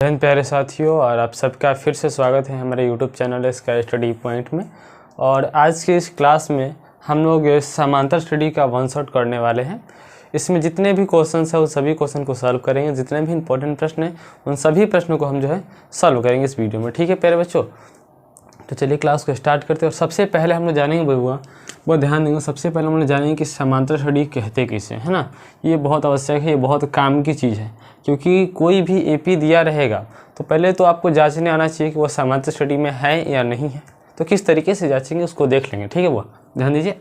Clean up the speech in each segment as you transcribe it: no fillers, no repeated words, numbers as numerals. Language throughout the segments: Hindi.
जय हिंद प्यारे साथियों, और आप सबका फिर से स्वागत है हमारे YouTube channel sky study point में। और आज के इस क्लास में हम लोग समांतर स्टडी का वन शॉट करने वाले हैं। इसमें जितने भी क्वेश्चंस हैं उन सभी क्वेश्चन को सॉल्व करेंगे। जितने भी इंपॉर्टेंट प्रश्न हैं उन सभी प्रश्नों को हम जो है सॉल्व करेंगे इस वीडियो में। ठीक है प्यारे बच्चों, तो चलिए क्लास को स्टार्ट करते हैं। और सबसे पहले हम लोग जानेंगे वो ध्यान देंगे, सबसे पहले हम लोग जानेंगे कि समांतर स्टडी कहते किसे, है ना। ये बहुत आवश्यक है, ये बहुत काम की चीज़ है, क्योंकि कोई भी एपी दिया रहेगा तो पहले तो आपको जांचने आना चाहिए कि वो समांतर स्टडी में है या नहीं है। तो किस तरीके से जांचेंगे उसको देख लेंगे। ठीक है, वो ध्यान दीजिए।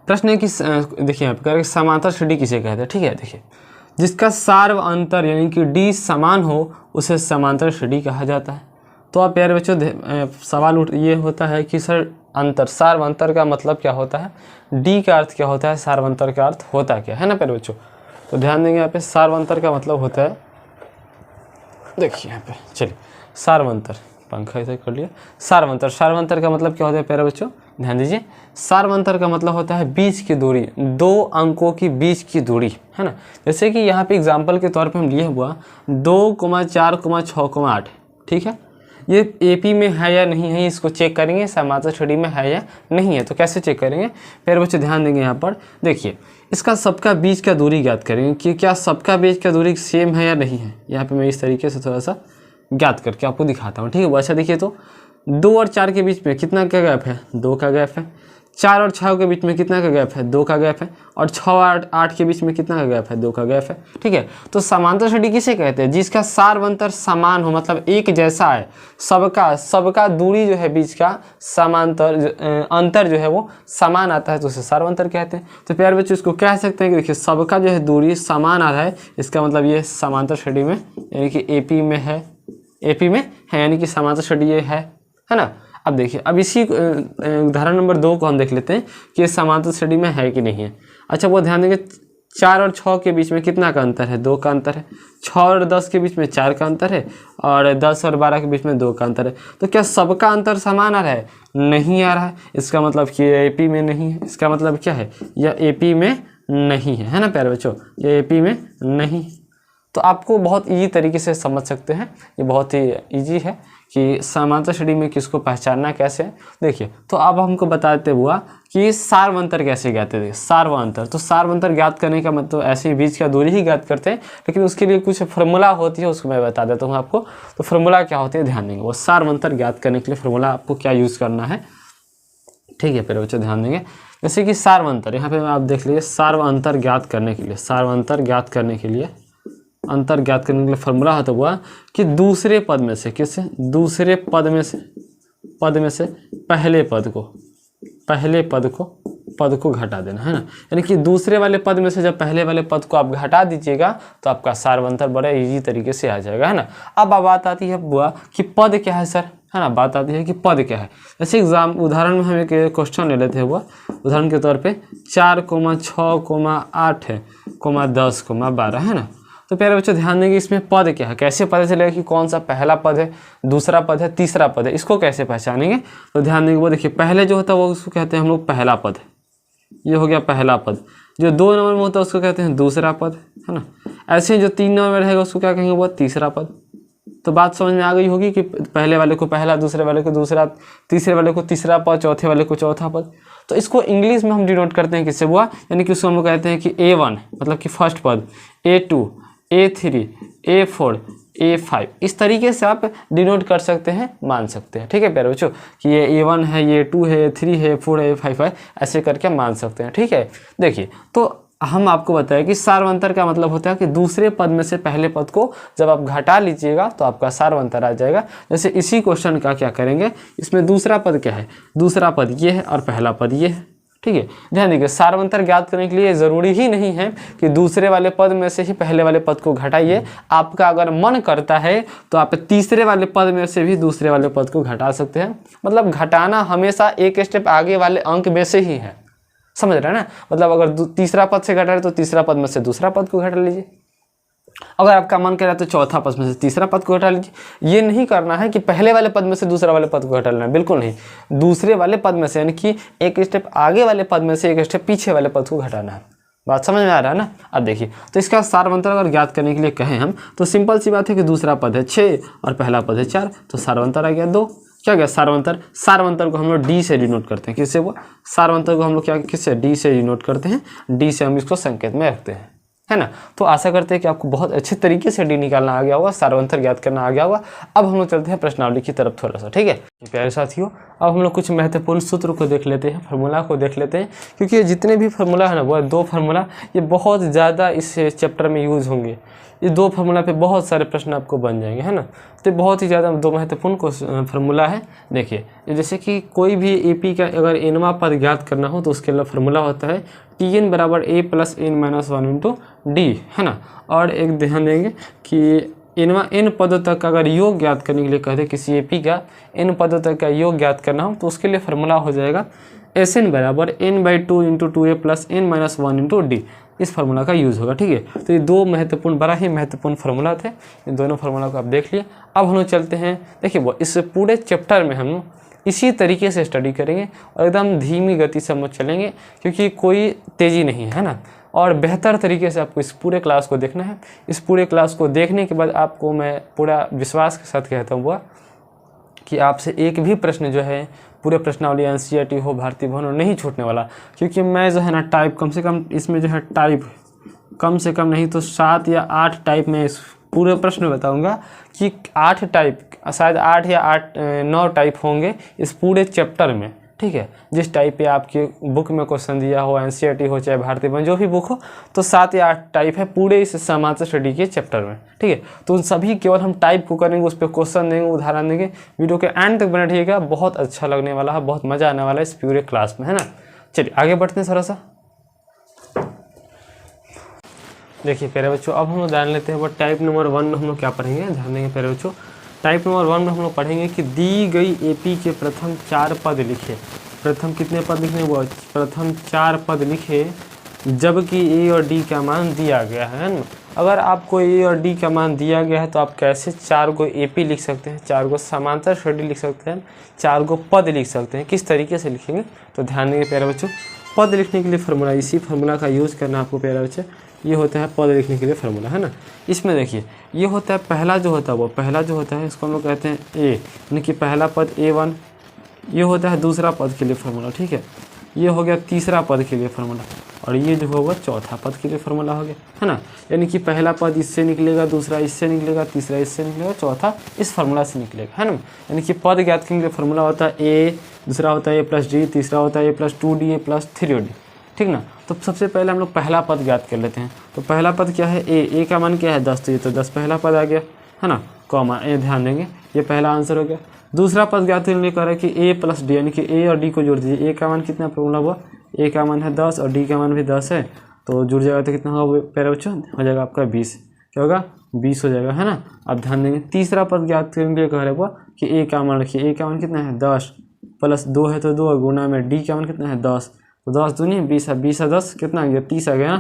प्रश्न है कि देखिए यहाँ पर समांतर स्टडी किसे कहते हैं। ठीक है, देखिए जिसका सार्व अंतर यानी कि डी समान हो उसे समांतर स्टडी कहा जाता है। तो आप प्यारे बच्चों सवाल ये होता है कि सर सार्व अंतर का मतलब क्या होता है, डी का अर्थ क्या होता है, सार्व अंतर का अर्थ होता क्या है ना प्यारे बच्चों। तो ध्यान देंगे यहाँ पे सार्व अंतर का मतलब होता है, देखिए यहाँ पे चलिए सार्व अंतर, पंखा इधर कर लिया। सार्व अंतर का मतलब क्या होता है प्यारे बच्चों, ध्यान दीजिए। सार्व अंतर का मतलब होता है बीच की दूरी, दो अंकों की बीच की दूरी, है ना। जैसे कि यहाँ पे एग्जाम्पल के तौर पे हम लिए हुआ 2,4,6,8, ठीक है। ये एपी में है या नहीं है इसको चेक करेंगे, समांतर स्टडी में है या नहीं है। तो कैसे चेक करेंगे प्यारे बच्चों, ध्यान देंगे यहाँ पर। देखिए इसका सबका बीच का दूरी ज्ञात करेंगे कि क्या सबका बीच का दूरी सेम है या नहीं है। यहाँ पे मैं इस तरीके से थोड़ा सा ज्ञात करके आपको दिखाता हूँ। ठीक है, अच्छा देखिए, तो 2 और 4 के बीच में कितना का गैप है, 2 का गैप है। 4 और 6 के बीच में कितना का गैप है, 2 का गैप है। और 6 और 8 के बीच में कितना का गैप है, 2 का गैप है। ठीक है, तो समांतर स्टडी किसे कहते हैं, जिसका सार्व अंतर समान हो, मतलब एक जैसा है, सबका दूरी जो है बीच का समांतर अंतर जो है वो समान आता है, तो उसे सार्व अंतर कहते हैं। तो प्यारे बच्चों इसको कह सकते हैं कि देखिए सबका जो है दूरी समान आ रहा है, इसका मतलब ये समांतर स्टडी में यानी कि एपी में है यानी कि समांतर स्टडी ये है ना। अब देखिए, अब इसी उदाहरण नंबर 2 को हम देख लेते हैं कि ये समांतर स्टडी में है कि नहीं है। अच्छा वो ध्यान देंगे, 4 और 6 के बीच में कितना का अंतर है, 2 का अंतर है। 6 और 10 के बीच में 4 का अंतर है, और 10 और 12 के बीच में 2 का अंतर है। तो क्या सबका अंतर समान आ रहा है, नहीं आ रहा है। इसका मतलब कि ये एपी में नहीं है। इसका मतलब क्या है, यह एपी में नहीं है ना प्यारे बच्चों, ये एपी में नहीं। तो आपको बहुत इजी तरीके से समझ सकते हैं, ये बहुत ही इजी है कि समांतर स्टडी में किसको पहचानना कैसे है। देखिए, तो अब हमको बताते हुआ कि सार्व अंतर कैसे ज्ञात है। सार्व अंतर, तो सार्व अंतर ज्ञात करने का मतलब ऐसे ही बीच का दूरी ही ज्ञात करते हैं, लेकिन उसके लिए कुछ फार्मूला होती है, उसको मैं बता देता हूँ आपको। तो फार्मूला क्या होती है, ध्यान देंगे। वो सार्व अंतर ज्ञात करने के लिए फार्मूला आपको क्या यूज़ करना है, ठीक है प्यारे बच्चों ध्यान देंगे। जैसे कि सार्व अंतर, यहाँ पे आप देख लीजिए, सार्व अंतर ज्ञात करने के लिए, सार्व अंतर ज्ञात करने के लिए फार्मूला होता हुआ कि दूसरे पद में से, किससे, दूसरे पद में से पहले पद को घटा देना, है ना। यानी कि दूसरे वाले पद में से जब पहले वाले पद को आप घटा दीजिएगा तो आपका सार्व अंतर बड़ा इजी तरीके से आ जाएगा, है ना। अब बात आती है बुआ कि पद क्या है सर, है ना। बात आती है कि पद क्या है। जैसे उदाहरण में हम एक क्वेश्चन ले लेते हैं हुआ, उदाहरण के तौर पे 4,6,8,10,12 है ना। तो प्यारे बच्चों ध्यान देंगे, इसमें पद क्या है, कैसे पता चलेगा कि कौन सा पहला पद है, दूसरा पद है, तीसरा पद है, इसको कैसे पहचानेंगे। तो ध्यान देंगे, वो देखिए पहले जो होता है वो उसको कहते हैं हम लोग पहला पद, ये हो गया पहला पद। जो 2 नंबर में होता है उसको कहते हैं दूसरा पद, है ना। ऐसे ही जो 3 नंबर में रहेगा उसको क्या कहेंगे, वो तीसरा पद। तो बात समझ में आ गई होगी कि पहले वाले को पहला, दूसरे वाले को दूसरा, तीसरे वाले को तीसरा पद, चौथे वाले को चौथा पद। तो इसको इंग्लिश में हम डिनोट करते हैं किससे हुआ, यानी कि उसको हम कहते हैं कि A1 मतलब कि फर्स्ट पद, A2, A3, A4, A5, इस तरीके से आप डिनोट कर सकते हैं, मान सकते हैं। ठीक है प्यारे बच्चों, कि ये A1 है, ये A2 है, A3 है, A4 है, A5 है, ऐसे करके मान सकते हैं। ठीक है, देखिए तो हम आपको बताएं कि सार्व अंतर का मतलब होता है कि दूसरे पद में से पहले पद को जब आप घटा लीजिएगा तो आपका सार्व अंतर आ जाएगा। जैसे इसी क्वेश्चन का क्या करेंगे, इसमें दूसरा पद क्या है, दूसरा पद ये है और पहला पद ये है। ठीक है, ध्यान दीजिए, सार्व अंतर ज्ञात करने के लिए ज़रूरी ही नहीं है कि दूसरे वाले पद में से ही पहले वाले पद को घटाइए। आपका अगर मन करता है तो आप तीसरे वाले पद में से भी दूसरे वाले पद को घटा सकते हैं। मतलब घटाना हमेशा एक स्टेप आगे वाले अंक में से ही है, समझ रहे हैं ना। मतलब अगर तीसरा पद से घटा रहे तो तीसरा पद में से दूसरा पद को घटा लीजिए। अगर आपका मन करे तो चौथा पद में से तीसरा पद को घटा लीजिए। ये नहीं करना है कि पहले वाले पद में से दूसरा वाले पद को घटा लेना, बिल्कुल नहीं। दूसरे वाले पद में से यानी कि एक स्टेप आगे वाले पद में से एक स्टेप पीछे वाले पद को घटाना है। बात समझ में आ रहा है ना। अब देखिए, तो इसका सारवंतर अगर ज्ञात करने के लिए कहें हम, तो सिंपल सी बात है कि दूसरा पद है 6 और पहला पद है 4, तो सारवंतर आ गया 2। क्या गया सारवंतर? सारवंतर को हम लोग डी से डिनोट करते हैं। किससे? वो सारवंतर को हम लोग क्या किससे? डी से डिनोट करते हैं। डी से हम इसको संकेत में रखते हैं, है ना। तो आशा करते हैं कि आपको बहुत अच्छे तरीके से डी निकालना आ गया होगा, सारवंतर ज्ञात करना आ गया होगा। अब हम लोग चलते हैं प्रश्नावली की तरफ थोड़ा सा, ठीक है प्यारे साथियों। अब हम लोग कुछ महत्वपूर्ण सूत्र को देख लेते हैं, फार्मूला को देख लेते हैं, क्योंकि जितने भी फार्मूला है ना, वो 2 फार्मूला ये बहुत ज़्यादा इस चैप्टर में यूज़ होंगे। ये 2 फार्मूला पे बहुत सारे प्रश्न आपको बन जाएंगे, है ना। तो बहुत ही ज़्यादा 2 महत्वपूर्ण फार्मूला है। देखिए, जैसे कि कोई भी एपी का अगर एनवा पद ज्ञात करना हो तो उसके लिए फार्मूला होता है Tn बराबर a plus n minus 1 into D, है ना। और एक ध्यान देंगे कि n पदों तक का अगर योग ज्ञात करने के लिए कहते हैं किसी एपी का n पदों तक का योग ज्ञात करना हो तो उसके लिए फार्मूला हो जाएगा Sn बराबर n/2 into 2a plus n minus 1 into D. इस फार्मूला का यूज़ होगा, ठीक है। तो ये 2 महत्वपूर्ण, बड़ा ही महत्वपूर्ण फार्मूला थे। इन दोनों फार्मूला को आप देख लिए। अब हम लोग चलते हैं, देखिए वो इस पूरे चैप्टर में हम इसी तरीके से स्टडी करेंगे और एकदम धीमी गति से हम चलेंगे, क्योंकि कोई तेज़ी नहीं है ना। और बेहतर तरीके से आपको इस पूरे क्लास को देखना है। इस पूरे क्लास को देखने के बाद आपको मैं पूरा विश्वास के साथ कहता हूँ वह कि आपसे एक भी प्रश्न जो है पूरे प्रश्नावली एनसीईआरटी हो, भारतीय भवन हो, नहीं छूटने वाला। क्योंकि मैं जो है ना टाइप कम से कम इसमें जो है टाइप कम से कम नहीं तो 7 या 8 टाइप में इस पूरे प्रश्न बताऊंगा कि 8 टाइप, शायद 8 या 9 टाइप होंगे इस पूरे चैप्टर में, ठीक है। जिस टाइप पे आपके बुक में क्वेश्चन दिया हो, एनसीईआरटी हो चाहे भारतीय भवन जो भी बुक हो, तो 7 या 8 टाइप है पूरे इस समाज स्टडी के चैप्टर में, ठीक है। तो उन सभी केवल हम टाइप को करेंगे, उस पर क्वेश्चन देंगे, उदाहरण देंगे। वीडियो के एंड तक बने रहिएगा, बहुत अच्छा लगने वाला है, बहुत मज़ा आने वाला है इस पूरे क्लास में, है ना। चलिए आगे बढ़ते हैं थोड़ा सा। देखिए प्यारे बच्चों, अब हम लोग जान लेते हैं वो टाइप नंबर 1 में हम लोग क्या पढ़ेंगे, ध्यान देंगे प्यारे बच्चों। टाइप नंबर 1 में हम लोग पढ़ेंगे कि दी गई एपी के प्रथम 4 पद लिखे। प्रथम कितने पद लिखने? वो प्रथम 4 पद लिखे जबकि ए और डी का मान दिया गया है ना। अगर आपको ए और डी का मान दिया गया है तो आप कैसे 4 को एपी लिख सकते हैं, 4 को समांतर श्रेणी लिख सकते हैं, 4 को पद लिख सकते हैं। किस तरीके से लिखेंगे तो ध्यान देंगे प्यारे बच्चों। पद लिखने के लिए फार्मूला, इसी फार्मूला का यूज़ करना आपको प्यारे बच्चे। ये होता है पद लिखने के लिए फार्मूला, है ना। इसमें देखिए ये होता है पहला जो होता है, वो पहला जो होता है इसको हम लोग कहते हैं ए, यानी कि पहला पद A1। ये होता है दूसरा पद के लिए फार्मूला, ठीक है। ये हो गया तीसरा पद के लिए फार्मूला, और ये जो होगा चौथा पद के लिए फार्मूला हो गया, है ना। यानी कि पहला पद इससे निकलेगा, दूसरा इससे निकलेगा, तीसरा इससे निकलेगा, चौथा इस फार्मूला से निकलेगा, है ना। यानी कि पद ज्ञात करने के लिए फार्मूला होता है ए, दूसरा होता है a प्लस डी, तीसरा होता है a plus 2d, a plus 3d, ठीक ना। तो सबसे पहले हम लोग पहला पद ज्ञात कर लेते हैं। तो पहला पद क्या है? ए का मान क्या है? 10, तो ये तो 10 पहला पद आ गया, है ना, कॉमा ए, ध्यान देंगे ये पहला आंसर हो गया। दूसरा पद ज्ञात करने का है कि ए प्लस डी, यानी कि ए और डी को जोड़ दीजिए। ए का मान कितना फार्मूला हुआ? ए का मान है 10 और डी का मान भी 10 है, तो जुड़ जाएगा तो कितना होगा प्यारे बच्चों? हो जाएगा आपका 20। क्या होगा? 20 हो जाएगा, है ना। अब ध्यान देंगे तीसरा पद ज्ञात करने के लिए कह रहे हुआ कि ए का मान रखिए। ए का मान कितना है? 10 प्लस 2 है तो 2, गुना में डी का मान कितना है? 10, तो 10 दूनी 20 है, 20 है 10 कितना आ गया? 30 आ गया ना।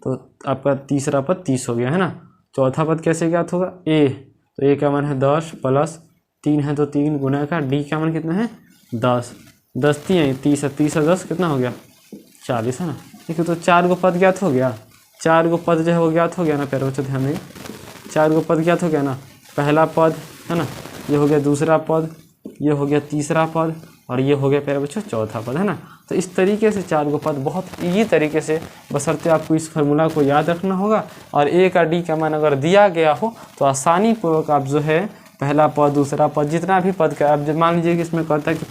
तो आपका तीसरा पद 30 हो गया, है ना। चौथा पद कैसे ज्ञात होगा? ए, तो ए का मान है 10 प्लस 3 है तो 3, गुना का डी का मान कितना है? 10, 10 3 30 है, 30 है 10 कितना हो गया? 40, है ना। देखिए तो 4 गो पद ज्ञात हो गया, 4 गो पद जो है वो ज्ञात हो गया ना प्यारे बच्चों, ध्यान देंगे 4 गो पद ज्ञात हो गया ना। पहला पद, है ना, ये हो गया दूसरा पद, ये हो गया तीसरा पद, और ये हो गया प्यारे बच्चों चौथा पद, है ना। तो इस तरीके से 4 गो पद बहुत ईजी तरीके से, बशर्ते आपको इस फार्मूला को याद रखना होगा और ए का डी का मान अगर दिया गया हो तो आसानी पूर्वक आप जो है पहला पद, दूसरा पद, जितना भी पद का, आप जब मान लीजिए कि इसमें कहता है कि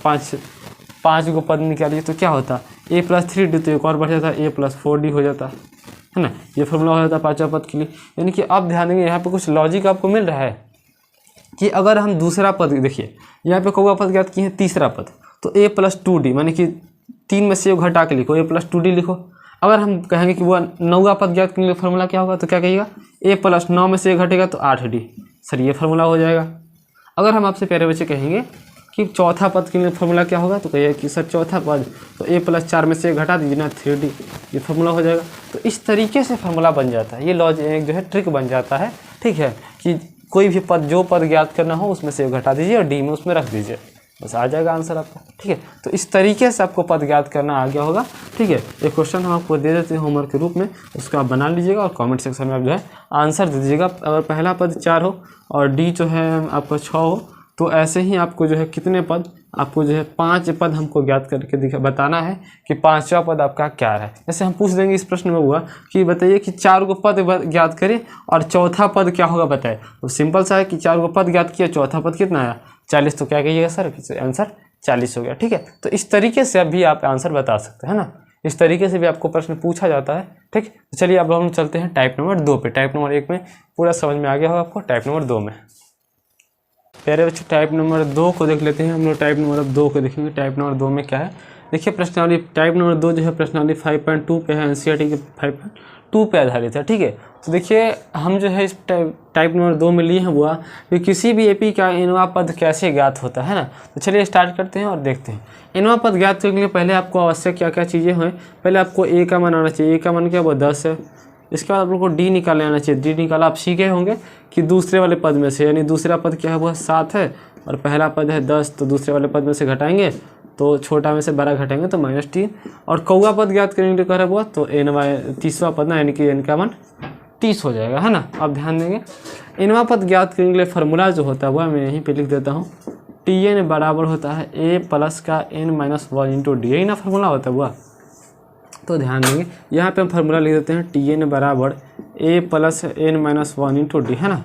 5 गो पद निकालिए तो क्या होता? ए प्लस 3d, तो एक और बढ़ जाता, ए प्लस 4d हो जाता, है ना। ये फार्मूला हो जाता 5वां पद के लिए। यानी कि अब ध्यान देंगे यहाँ पर कुछ लॉजिक आपको मिल रहा है कि अगर हम दूसरा पद, देखिए यहाँ पे कौवा पद ज्ञात किए हैं तीसरा पद, तो a प्लस 2d, माने कि 3 में से घटा के लिखो, a प्लस 2d लिखो। अगर हम कहेंगे कि वो 9वां पद ज्ञात करने के लिए फार्मूला क्या होगा तो क्या कहिएगा? a प्लस 9 में से घटेगा तो 8d, सर ये फार्मूला हो जाएगा। अगर हम आपसे प्यारे बच्चे कहेंगे कि चौथा पद के लिए फार्मूला क्या होगा तो कहिए कि सर चौथा पद तो a प्लस 4 में से घटा दीजिए ना 3d, ये फार्मूला हो जाएगा। तो इस तरीके से फार्मूला बन जाता है, ये लॉजिक जो है ट्रिक बन जाता है, ठीक है, कि कोई भी पद, जो पद ज्ञात करना हो उसमें से घटा दीजिए और डी में उसमें रख दीजिए, बस आ जाएगा आंसर आपका। ठीक है, तो इस तरीके से आपको पद ज्ञात करना आ गया होगा। ठीक है, एक क्वेश्चन हम आपको दे देते हैं होमवर्क के रूप में, उसको आप बना लीजिएगा और कमेंट सेक्शन में आप जो है आंसर दे दीजिएगा। अगर पहला पद 4 हो और डी जो है आपका 6 हो, तो ऐसे ही आपको जो है कितने पद, आपको जो है 5 पद हमको ज्ञात करके बताना है कि 5वां पद आपका क्या है। जैसे हम पूछ देंगे इस प्रश्न में हुआ कि बताइए कि 4 को पद ज्ञात करें और चौथा पद क्या होगा बताए। तो सिंपल सा है कि 4 को पद ज्ञात किया, चौथा पद कितना आया 40, तो क्या कहिएगा सर, आंसर 40 हो गया। ठीक है, तो इस तरीके से भी आप आंसर बता सकते हैं ना, इस तरीके से भी आपको प्रश्न पूछा जाता है। ठीक, तो चलिए अब हम चलते हैं टाइप नंबर 2 पे। टाइप नंबर 1 में पूरा समझ में आ गया होगा आपको, टाइप नंबर 2 में प्यारे बच्चों टाइप नंबर 2 को देख लेते हैं। हम लोग टाइप नंबर 2 को देखेंगे। टाइप नंबर 2 में क्या है, देखिए प्रश्नावली टाइप नंबर 2 जो है प्रश्नावली 5.2 पे है, एनसीईआरटी के 5.2 पे आधारित है। ठीक है, तो देखिए हम जो है इस टाइप नंबर 2 में लिए हैं हुआ कि किसी भी एपी का इनवा पद कैसे ज्ञात होता है ना। तो चलिए स्टार्ट करते हैं और देखते हैं। इनवा पद ज्ञात करने के लिए पहले आपको आवश्यक क्या क्या चीज़ें हैं। पहले आपको ए का मान आना चाहिए। ए का मान क्या वो 10 है। इसके बाद आप लोग को डी निकालने आना चाहिए। डी निकाला आप सीखे होंगे कि दूसरे वाले पद में से, यानी दूसरा पद क्या है वह 7 है और पहला पद है 10, तो दूसरे वाले पद में से घटाएंगे तो छोटा में से बड़ा घटाएंगे तो -3। और कौवा पद ज्ञात करने के लिए कह रहा हुआ तो तीसरा पद ना, यानी कि इनका मान 30 हो जाएगा, है ना। आप ध्यान देंगे इनवा पद ज्ञात करने के लिए फार्मूला जो होता है वह मैं यहीं पे लिख देता हूँ। Tn बराबर होता है a प्लस का n-1 इंटू डी, यही ना फार्मूला होता है वह। तो ध्यान देंगे यहाँ पे हम फार्मूला लिख देते हैं Tn बराबर a plus n-1 into D, है ना।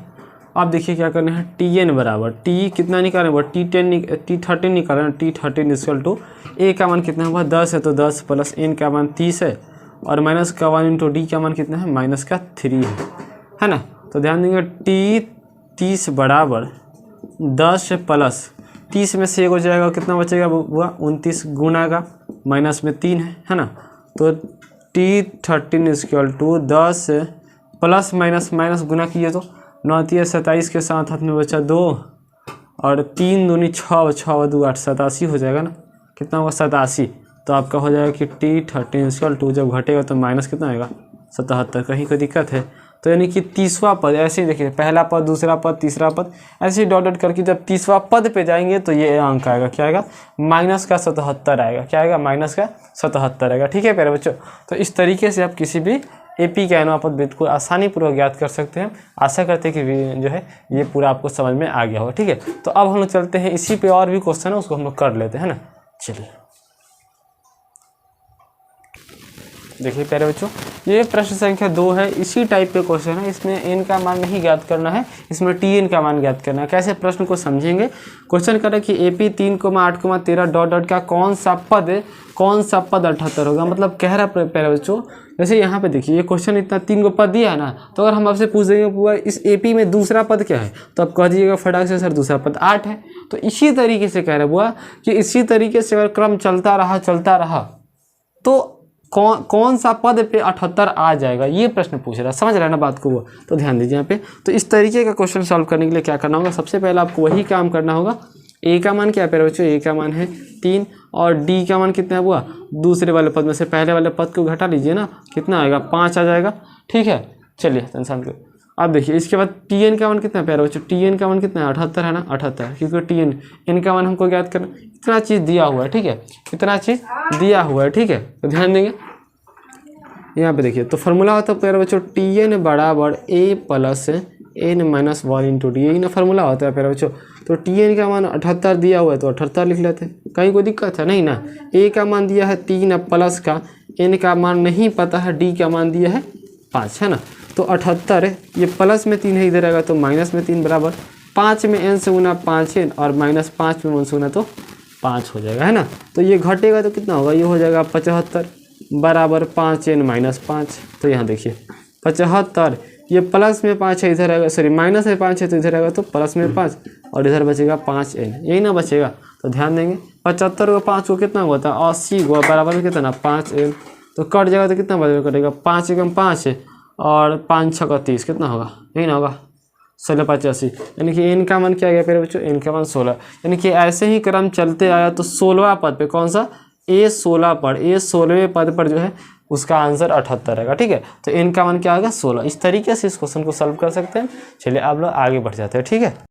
अब देखिए क्या करना है, Tn बराबर t कितना निकालें वो T13 निकालें। T13 इक्वल टू a का मान कितना है वह 10 है, तो 10 प्लस n का मान 30 है और माइनस का 1 इंटू डी का मान कितना है -3 है ना। तो ध्यान देंगे T30 बराबर 10 प्लस 30 में से 1 हो जाएगा, कितना बचेगा वह 29 गुना का माइनस में 3 है ना। तो T13 equal to 10 plus minus गुना किए तो 9 × 27 के साथ हाथ में बचा 2 और 3 दूनी 6, 6 2 8, 87 हो जाएगा ना। कितना होगा 87। तो आपका हो जाएगा कि T13 इक्वल टू जब घटेगा तो माइनस कितना आएगा 77। कहीं कोई दिक्कत है तो यानी कि तीसरा पद ऐसे ही देखिए, पहला पद दूसरा पद तीसरा पद ऐसे ही डॉट करके जब तीसरा पद पे जाएंगे तो ये अंक आएगा, क्या आएगा -77 आएगा। क्या आएगा -77 आएगा। ठीक है प्यारे बच्चों, तो इस तरीके से आप किसी भी एपी का इनवा पद बिल्कुल आसानी पूर्वक ज्ञात कर सकते हैं। आशा करते हैं कि जो है ये पूरा आपको समझ में आ गया होगा। ठीक है, तो अब हम लोग चलते हैं इसी पे और भी क्वेश्चन है उसको हम लोग कर लेते हैं ना। चलिए देखिए प्यारे बच्चों ये प्रश्न संख्या 2 है, इसी टाइप के क्वेश्चन है। इसमें n का मान नहीं ज्ञात करना है, इसमें Tn का मान ज्ञात करना है। कैसे प्रश्न को समझेंगे। क्वेश्चन कर रहा है कि AP 3,8,13 डॉट का कौन सा पद 78 होगा। मतलब कह रहा है प्यारे बच्चों, जैसे यहाँ पे देखिए ये क्वेश्चन इतना 3 को पद दिया है ना, तो अगर हम आपसे पूछ देंगे पूरा इस AP में दूसरा पद क्या है तो आप कह दीजिएगा फटाक से सर दूसरा पद 8 है। तो इसी तरीके से कह रहा हुआ कि इसी तरीके से अगर क्रम चलता रहा तो कौन सा पद पे 78 आ जाएगा, ये प्रश्न पूछ रहा है। समझ रहा है ना बात को वो। तो ध्यान दीजिए यहाँ पे, तो इस तरीके का क्वेश्चन सॉल्व करने के लिए क्या करना होगा, सबसे पहले आपको वही काम करना होगा। ए का मान क्या है प्यारे बच्चों, ए का मान है 3 और डी का मान कितना है हुआ, दूसरे वाले पद में से पहले वाले पद को घटा लीजिए ना, कितना आएगा 5 आ जाएगा। ठीक है, चलिए टेंशन को। अब देखिए इसके बाद Tn का मान कितना है प्यारे बच्चों, Tn का मान कितना है 78 है ना, 78, क्योंकि Tn का मान हमको ज्ञात करना, इतना चीज़ दिया हुआ है। ठीक है, इतना चीज़ दिया हुआ है। ठीक है, तो ध्यान देंगे यहाँ पे देखिए, तो फार्मूला होता है प्यारे बच्चों Tn बराबर a plus n-1 into D, यही ना फार्मूला होता है प्यारे बच्चों। तो Tn का मान 78 दिया हुआ है तो 78 लिख लेते हैं, कहीं कोई दिक्कत है नहीं ना। a का मान दिया है 3 प्लस का, n का मान नहीं पता है, d का मान दिया है 5 है ना। तो 78 ये प्लस में 3 है इधर आएगा तो माइनस में 3 बराबर 5 में n से गुना 5 है और -5 में 1 से गुना तो 5 हो जाएगा, है ना। तो ये घटेगा तो कितना होगा, ये हो जाएगा 75 बराबर 5n-5। तो यहाँ देखिए 75, ये प्लस में 5 है इधर आएगा, सॉरी माइनस में 5 है तो इधर आएगा तो प्लस में 5 और इधर बचेगा 5n, यही ना बचेगा। तो ध्यान देंगे 75 को 5 को कितना होता है 80 को बराबर में कितना 5n, तो कट जाएगा तो कितना बचेगा, कटेगा 5 एकम 5 है और 5 6 30, कितना होगा, यही ना होगा 16 5 80। यानी कि n का मान क्या गया मेरे बच्चों, n का मान 16। यानी कि ऐसे ही क्रम चलते आया तो 16वां पद पे कौन सा A16 पर, A16वें पद पर जो है उसका आंसर 78 रहेगा। ठीक है, तो n का मान क्या आएगा 16। इस तरीके से इस क्वेश्चन को सॉल्व कर सकते हैं। चलिए आप लोग आगे बढ़ जाते हैं। ठीक है।